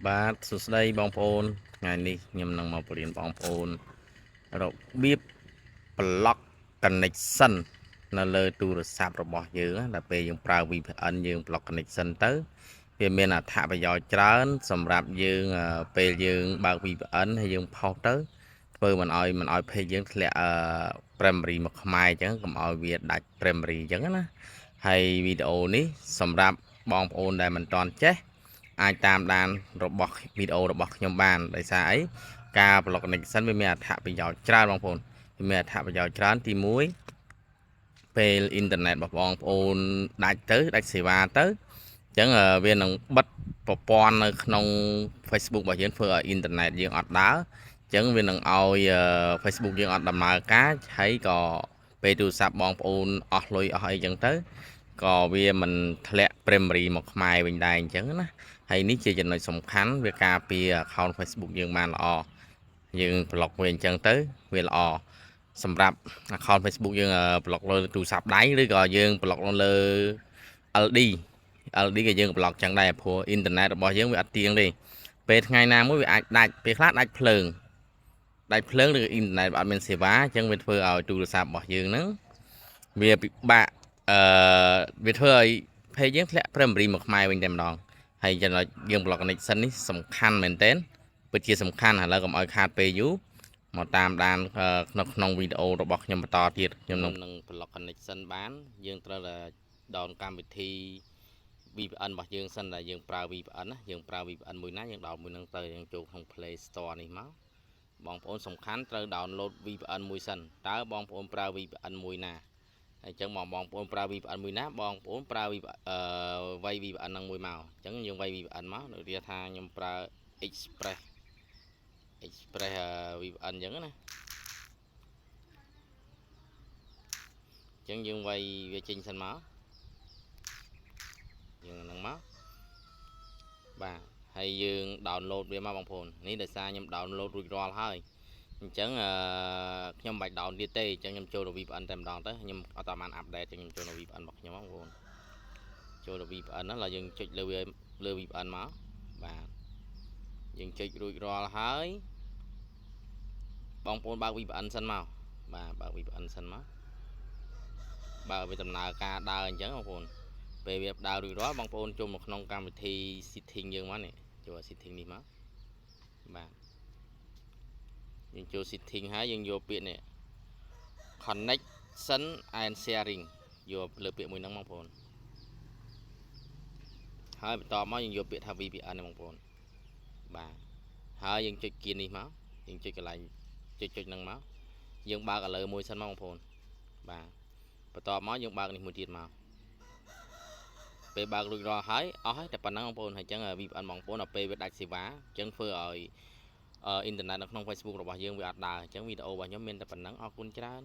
បាទសួស្តីបងប្អូនថ្ងៃនេះខ្ញុំនឹងមកបរៀនបងប្អូនរបៀប block connection នៅលើទូរស័ព្ទរបស់យើងដល់ពេលយើងប្រើ VPN យើង block connection ទៅវាមានអត្ថប្រយោជន៍ច្រើនសម្រាប់យើងពេលយើងបើក VPN ហើយយើងផុសទៅធ្វើមិនឲ្យ page យើងធ្លាក់primary មកខ្មែរអញ្ចឹងកុំឲ្យវាដាច់ primary អញ្ចឹងណាហើយវីដេអូនេះសម្រាប់បងប្អូនដែលមិនទាន់ចេះអាចតាមដានរបស់វីដេអូរបស់ខ្ញុំបានដោយសារអីការ block connection វាមានអត្ថប្រយោជន៍ច្រើនបងប្អូនវាមានអត្ថប្រយោជន៍ច្រើនទី1ពេលអ៊ីនធឺណិតរបស់បងប្អូនដាច់សេវាទៅអញ្ចឹងវានឹងបិទប្រព័ន្ធនៅក្នុង Facebook របស់យើងធ្វើឲ្យអ៊ីនធឺណិតយើងអត់ដើរអញ្ចឹងវានឹងឲ្យ Facebook យើងអត់ដំណើរការហើយក៏ពេលទូរស័ព្ទបងប្អូនអស់លុយអស់អីចឹងទៅក៏វាមិនធ្លាក់ primary មកខ្មែរវិញដែរអញ្ចឹងណាហើយនេះជាចំណុចសំខាន់វាការពារ account Facebook យើងបានល្អយើង block វាអញ្ចឹងទៅវាល្អសម្រាប់ account Facebook យើង block លើទូរស័ព្ទដៃឬក៏យើង block លើ LD ក៏យើង block ចឹងដែរព្រោះអ៊ីនធឺណិតរបស់យើងវាអត់ទៀងទេពេលថ្ងៃណាមួយវាអាចដាច់ពេលខ្លះដាច់ភ្លើងឬអ៊ីនធឺណិតអត់មានសេវាអញ្ចឹងវាធ្វើឲ្យទូរស័ព្ទរបស់យើងហ្នឹងវាពិបាកវាធ្វើឲ្យ page យើងធ្លាក់ primary មកខ្មែរវិញតែម្ដងហើយចំណុចយើង block connection នេះសំខាន់មែនទែនពិតជាសំខាន់ឥឡូវកុំឲ្យខាតពេលយូរមកតាមដានក្នុងវីដេអូរបស់ខ្ញុំបន្តទៀតខ្ញុំនឹង block connection បានយើងត្រូវតែdown កម្មវិធី VPN របស់យើងសិនដែលយើងប្រើ VPN ណាយើងប្រើ VPN មួយណាយើង down មួយហ្នឹងទៅយើងចូលក្នុង Play Store នេះមកបងប្អូនសំខាន់ត្រូវ download VPN មួយសិនតើបងប្អូនប្រើ VPN មួយណាហើយអញ្ចឹងបងប្អូនប្រើ VPN មួយណាបងប្អូនប្រើវាយ VPN ហ្នឹងមួយមកអញ្ចឹងយើងវាយ VPN មកដូចវាថាខ្ញុំប្រើ Express VPN អញ្ចឹងណាអញ្ចឹងយើងវាយវាចេញសិនមកយើងហ្នឹងមកបាទហើយយើង download វាមកបងប្អូននេះដោយសារខ្ញុំ download រួចរាល់ហើយអញ្ចឹងខ្ញុំមិនបាច់ down ទៀតទេអញ្ចឹងខ្ញុំចូលទៅ VPN តែម្ដងទៅខ្ញុំអត់បាន update ខ្ញុំចូលទៅ VPN របស់ខ្ញុំបងប្អូនចូលទៅ VPN ហ្នឹងឡើយយើងចុចលើ VPN មកបាទយើងចុចរួចរាល់ហើយបងប្អូនបើក VPN សិនមកបាទបើក VPN សិនមកបើវាដំណើរការដើរអញ្ចឹងបងប្អូនពេលវាដើររួចរាល់បងប្អូនចូលមកក្នុងកម្មវិធី setting យើងមកនេះចូល setting នេះមកបាទយើងចូល setting ហើយយើងយកពាក្យនេះ connection and sharing យកលើពាក្យមួយហ្នឹងបងប្អូនហើយបន្ទាប់មកយើងយកពាក្យថា VPN នេះបងប្អូនបាទហើយយើងចុចគៀននេះមកយើងចុចកន្លែងចុចហ្នឹងមកយើងបើកឥឡូវមួយសិនមកបងប្អូនបាទបន្ទាប់មកយើងបើកនេះមួយទៀតមកពេលបើករួចរាល់ហើយអស់ហើយតែប៉ុណ្ណឹងបងប្អូនហើយអញ្ចឹង VPN បងប្អូនដល់ពេលវាដាច់សេវាអញ្ចឹងធ្វើឲ្យអ៊ីនធឺណិតនៅក្នុង Facebook របស់យើងវាអត់ដើរអញ្ចឹងវីដេអូរបស់ខ្ញុំមានតែប៉ុណ្ណឹងអរគុណច្រើន